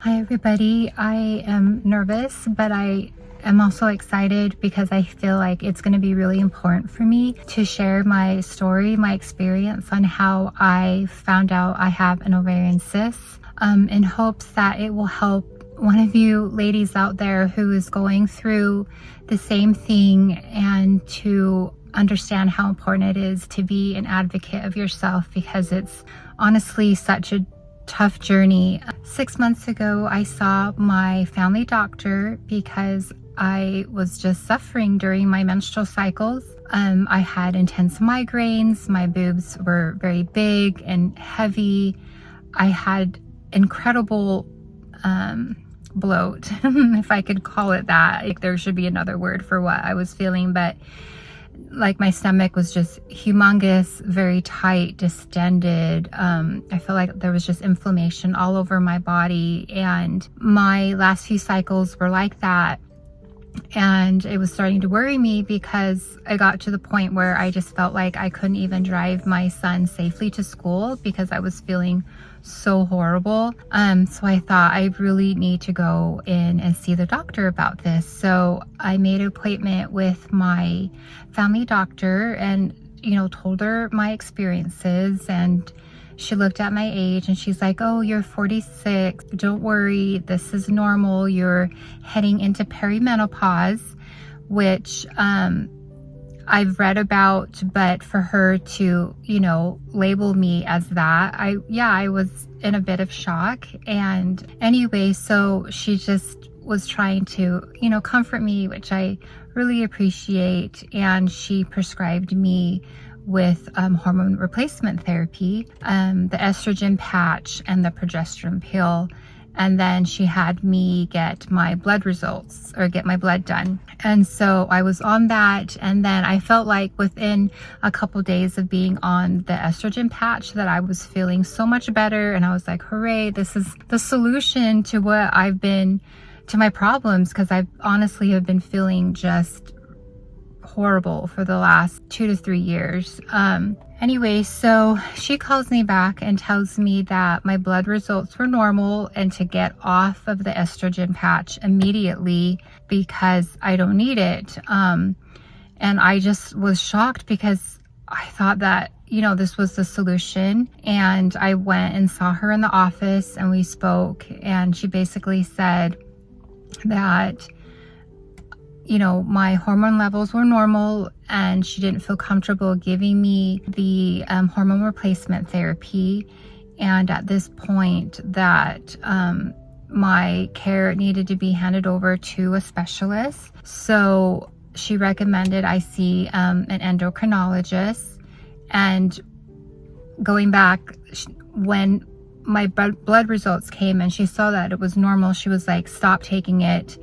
Hi everybody, I am nervous, but I am also excited because I feel like it's going to be really important for me to share my story, my experience on how I found out I have an ovarian cyst, in hopes that it will help one of you ladies out there who is going through the same thing and to understand how important it is to be an advocate of yourself, because it's honestly such a tough journey. 6 months ago, I saw my family doctor because I was just suffering during my menstrual cycles. I had intense migraines. My boobs were very big and heavy. I had incredible bloat, if I could call it that. Like, there should be another word for what I was feeling, but like my stomach was just humongous, very tight, distended. I feel like there was just inflammation all over my body, and my last few cycles were like that. And it was starting to worry me because I got to the point where I just felt like I couldn't even drive my son safely to school because I was feeling so horrible. So I thought I really need to go in and see the doctor about this. So I made an appointment with my family doctor and, told her my experiences, and she looked at my age and she's like, "Oh, you're 46. Don't worry. This is normal. You're heading into perimenopause," which I've read about, but for her to, label me as that, I was in a bit of shock. And anyway, so she just was trying to, comfort me, which I really appreciate. And she prescribed me with hormone replacement therapy, the estrogen patch and the progesterone pill. And then she had me get my blood results, or get my blood done. And so I was on that. And then I felt like within a couple days of being on the estrogen patch that I was feeling so much better. And I was like, hooray, this is the solution to to my problems. Cause I honestly have been feeling just horrible for the last 2 to 3 years. Anyway, so she calls me back and tells me that my blood results were normal and to get off of the estrogen patch immediately because I don't need it. And I just was shocked because I thought that, this was the solution. And I went and saw her in the office and we spoke, and she basically said that my hormone levels were normal and she didn't feel comfortable giving me the hormone replacement therapy. And at this point that my care needed to be handed over to a specialist. So she recommended I see an endocrinologist. And going back, when my blood results came and she saw that it was normal, she was like, "Stop taking it."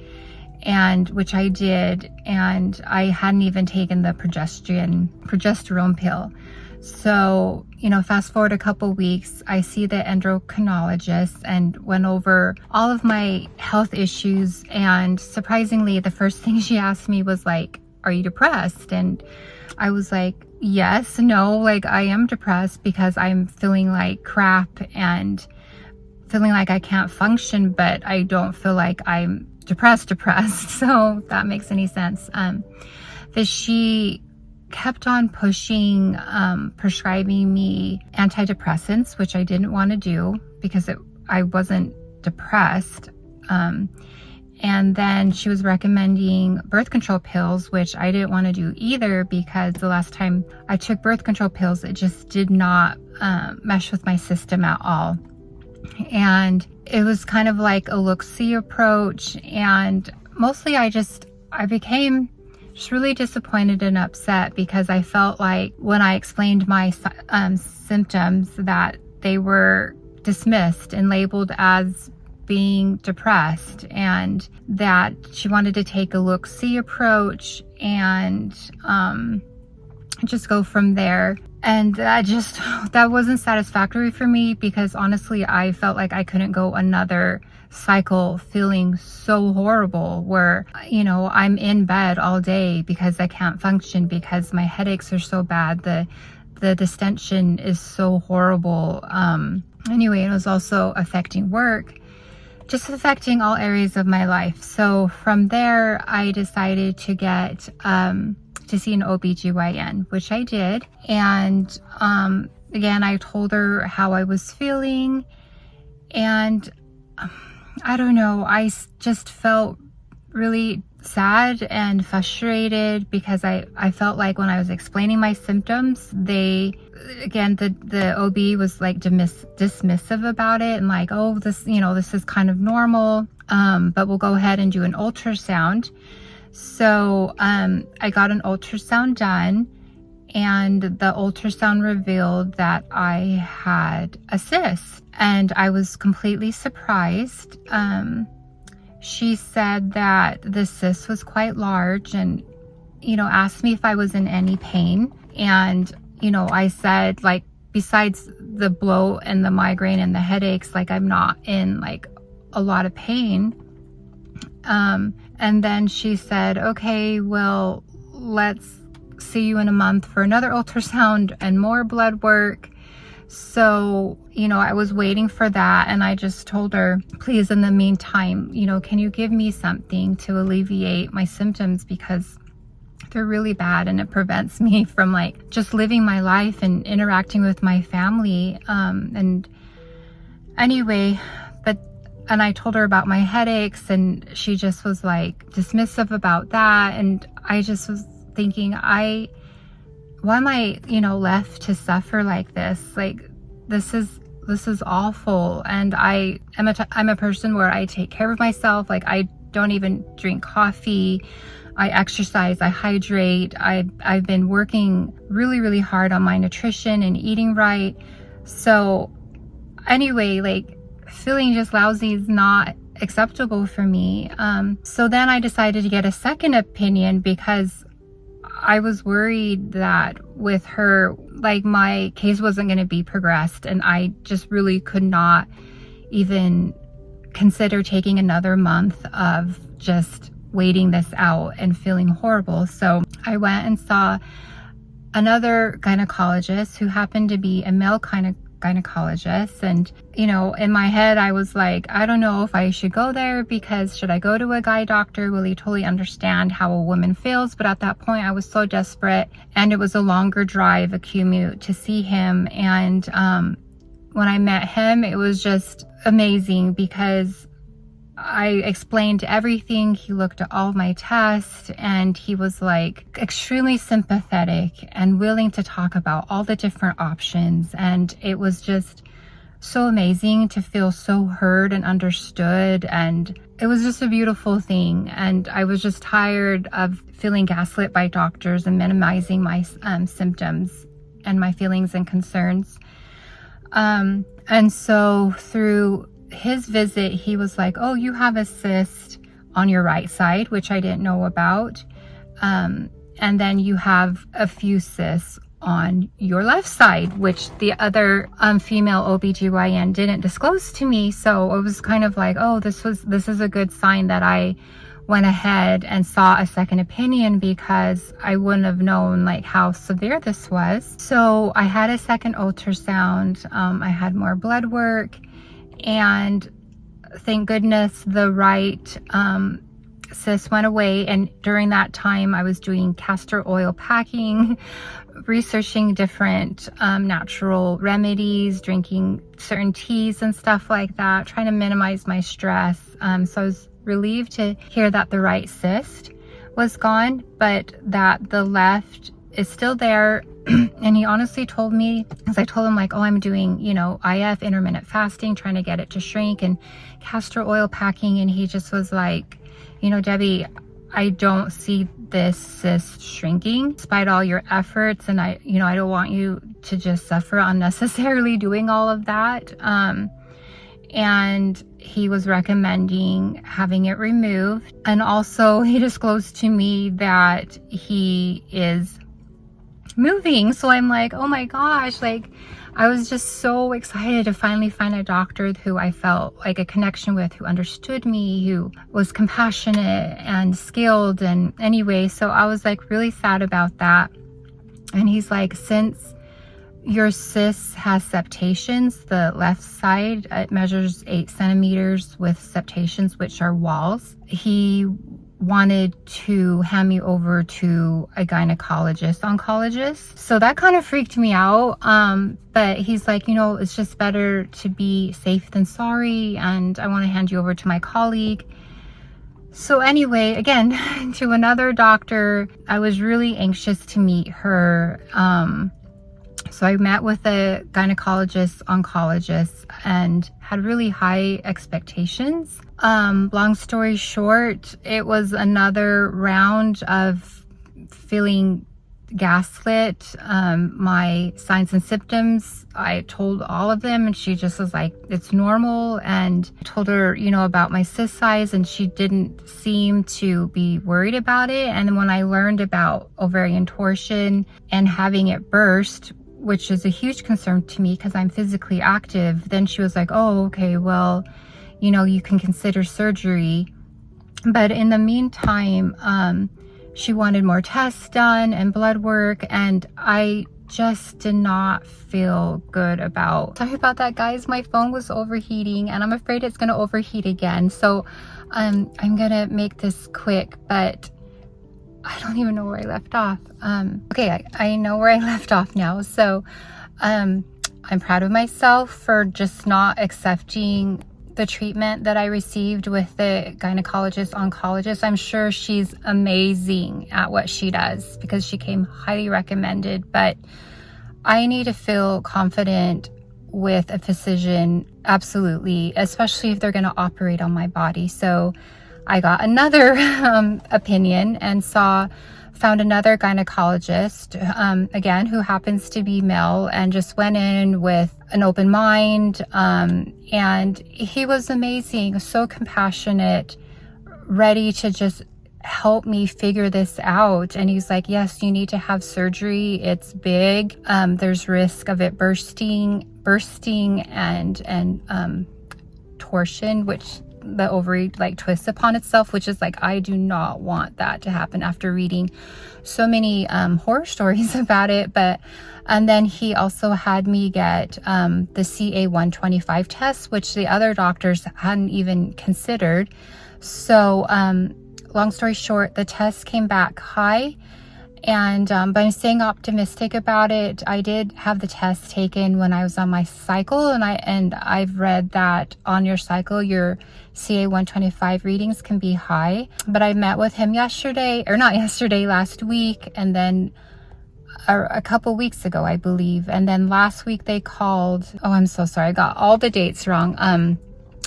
And which I did, and I hadn't even taken the progesterone pill. So, fast forward a couple weeks, I see the endocrinologist and went over all of my health issues. And surprisingly, the first thing she asked me was like, "Are you depressed?" And I was like, "Yes, no, like I am depressed because I'm feeling like crap and feeling like I can't function, but I don't feel like I'm depressed. So if that makes any sense. That she kept on pushing, prescribing me antidepressants, which I didn't want to do because I wasn't depressed. And then she was recommending birth control pills, which I didn't want to do either because the last time I took birth control pills, it just did not mesh with my system at all. And it was kind of like a look-see approach. And mostly I became just really disappointed and upset because I felt like when I explained my symptoms that they were dismissed and labeled as being depressed, and that she wanted to take a look-see approach and just go from there. And that wasn't satisfactory for me because honestly, I felt like I couldn't go another cycle feeling so horrible where, I'm in bed all day because I can't function because my headaches are so bad. The distension is so horrible. Anyway, it was also affecting work. just affecting all areas of my life. So from there, I decided to get to see an OBGYN, which I did. And again, I told her how I was feeling. And I don't know, I just felt really sad and frustrated because I felt like when I was explaining my symptoms, the OB was like dismissive about it and like, oh, this is kind of normal, but we'll go ahead and do an ultrasound. So I got an ultrasound done, and the ultrasound revealed that I had a cyst, and I was completely surprised. She said that the cyst was quite large and, asked me if I was in any pain. And, I said, like, besides the bloat and the migraine and the headaches, like, I'm not in like a lot of pain. And then she said, okay, well, let's see you in a month for another ultrasound and more blood work. So, I was waiting for that, and I just told her, please, in the meantime, can you give me something to alleviate my symptoms, because they're really bad and it prevents me from like just living my life and interacting with my family. And anyway, and I told her about my headaches, and she just was like dismissive about that. And I just was thinking, why am I, left to suffer like this? Like, this is awful. And I'm a person where I take care of myself. Like, I don't even drink coffee. I exercise, I hydrate. I've been working really, really hard on my nutrition and eating right. So anyway, like, feeling just lousy is not acceptable for me. So then I decided to get a second opinion, because I was worried that with her, like, my case wasn't going to be progressed, and I just really could not even consider taking another month of just waiting this out and feeling horrible. So I went and saw another gynecologist who happened to be a male gynecologist. And, in my head, I was like, I don't know if I should go there, because should I go to a guy doctor? Will he totally understand how a woman feels? But at that point, I was so desperate, and it was a longer drive, a commute to see him. And when I met him, it was just amazing, because I explained everything. He looked at all of my tests, and he was like extremely sympathetic and willing to talk about all the different options. And it was just so amazing to feel so heard and understood. And it was just a beautiful thing. And I was just tired of feeling gaslit by doctors and minimizing my symptoms and my feelings and concerns. And so through his visit, he was like, oh, you have a cyst on your right side, which I didn't know about. And then you have a few cysts on your left side, which the other female OBGYN didn't disclose to me. So it was kind of like, oh, this is a good sign that I went ahead and saw a second opinion, because I wouldn't have known like how severe this was. So I had a second ultrasound. I had more blood work, and thank goodness the right cyst went away. And during that time, I was doing castor oil packing, researching different natural remedies, drinking certain teas and stuff like that, trying to minimize my stress. So I was relieved to hear that the right cyst was gone, but that the left is still there. And he honestly told me, because I told him like, oh, I'm doing, IF, intermittent fasting, trying to get it to shrink, and castor oil packing. And he just was like, Debbie, I don't see this cyst shrinking despite all your efforts. And I don't want you to just suffer unnecessarily doing all of that. And he was recommending having it removed. And also he disclosed to me that he is moving. So I'm like, oh my gosh, like I was just so excited to finally find a doctor who I felt like a connection with, who understood me, who was compassionate and skilled. And anyway, so I was like really sad about that. And he's like, since your cyst has septations. The left side, it measures 8 centimeters with septations, which are walls. He wanted to hand me over to a oncologist. So that kind of freaked me out. But he's like, you know, it's just better to be safe than sorry, and I want to hand you over to my colleague. So anyway, again, to another doctor. I was really anxious to meet her. So I met with a oncologist, and had really high expectations. Long story short, it was another round of feeling gaslit. My signs and symptoms, I told all of them, and she just was like, it's normal. And I told her, you know, about my cyst size, and she didn't seem to be worried about it. And then when I learned about ovarian torsion and having it burst, which is a huge concern to me because I'm physically active, then she was like, oh, okay, well, you know, you can consider surgery. But in the meantime, she wanted more tests done and blood work, and I just did not feel good about. Sorry about that, guys. My phone was overheating, and I'm afraid it's gonna overheat again. So I'm gonna make this quick, but I don't even know where I left off. Okay, I know where I left off now. So I'm proud of myself for just not accepting the treatment that I received with the oncologist. I'm sure she's amazing at what she does because she came highly recommended, but I need to feel confident with a physician, absolutely, especially if they're going to operate on my body. So I got another opinion and found another gynecologist, again, who happens to be male, and just went in with an open mind. And he was amazing, so compassionate, ready to just help me figure this out. And he's like, yes, you need to have surgery. It's big. There's risk of it bursting and torsion, which the ovary like twists upon itself, which is like, I do not want that to happen after reading so many horror stories about it. And then he also had me get the CA-125 test, which the other doctors hadn't even considered. So long story short, the test came back high, and but I'm staying optimistic about it. I did have the test taken when I was on my cycle, and I've read that on your cycle, your CA-125 readings can be high. But I met with him last week, and then a couple weeks ago, I believe. And then last week they called. Oh, I'm so sorry, I got all the dates wrong. I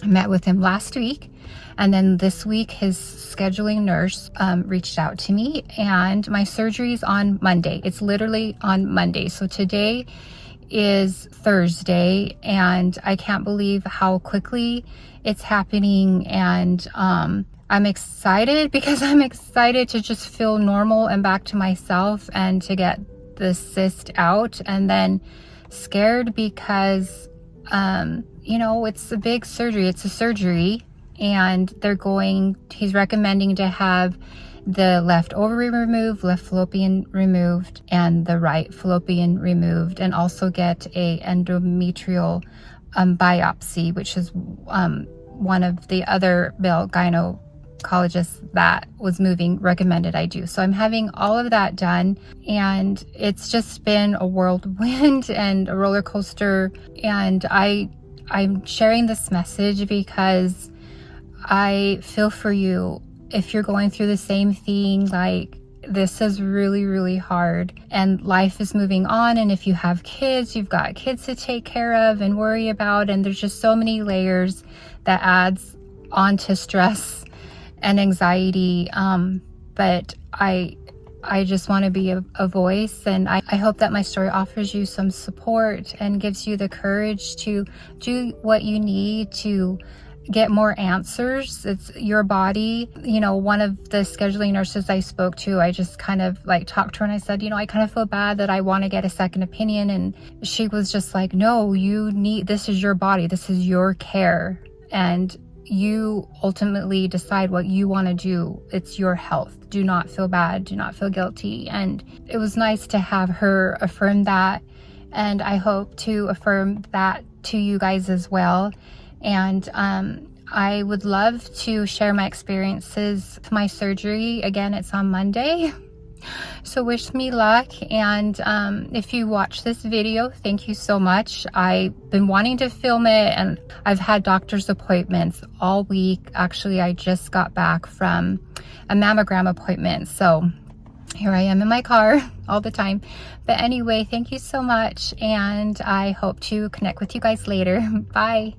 met with him last week, and then this week his scheduling nurse reached out to me, and my surgery is on Monday. It's literally on Monday. So today is Thursday, and I can't believe how quickly it's happening. And I'm excited because I'm excited to just feel normal and back to myself and to get the cyst out, and then scared because you know, it's a big surgery. It's a surgery, and he's recommending to have the left ovary removed, left fallopian removed, and the right fallopian removed, and also get a endometrial biopsy, which is one of the other male gynecologists that was moving recommended I do. So I'm having all of that done, and it's just been a whirlwind and a roller coaster. And I'm sharing this message because I feel for you if you're going through the same thing. Like, this is really, really hard, and life is moving on. And if you have kids, you've got kids to take care of and worry about, and there's just so many layers that adds on to stress and anxiety. But I just want to be a voice, and I hope that my story offers you some support and gives you the courage to do what you need to get more answers. It's your body. You know, one of the scheduling nurses I spoke to, I just kind of like talked to her, and I said, you know, I kind of feel bad that I want to get a second opinion. And she was just like, no, this is your body, this is your care, and you ultimately decide what you want to do. It's your health. Do not feel bad. Do not feel guilty. And it was nice to have her affirm that and I hope to affirm that to you guys as well. And I would love to share my experiences with my surgery. Again, it's on Monday. So wish me luck. And if you watch this video, thank you so much. I've been wanting to film it, and I've had doctor's appointments all week. Actually, I just got back from a mammogram appointment. So here I am in my car all the time. But anyway, thank you so much. And I hope to connect with you guys later. Bye.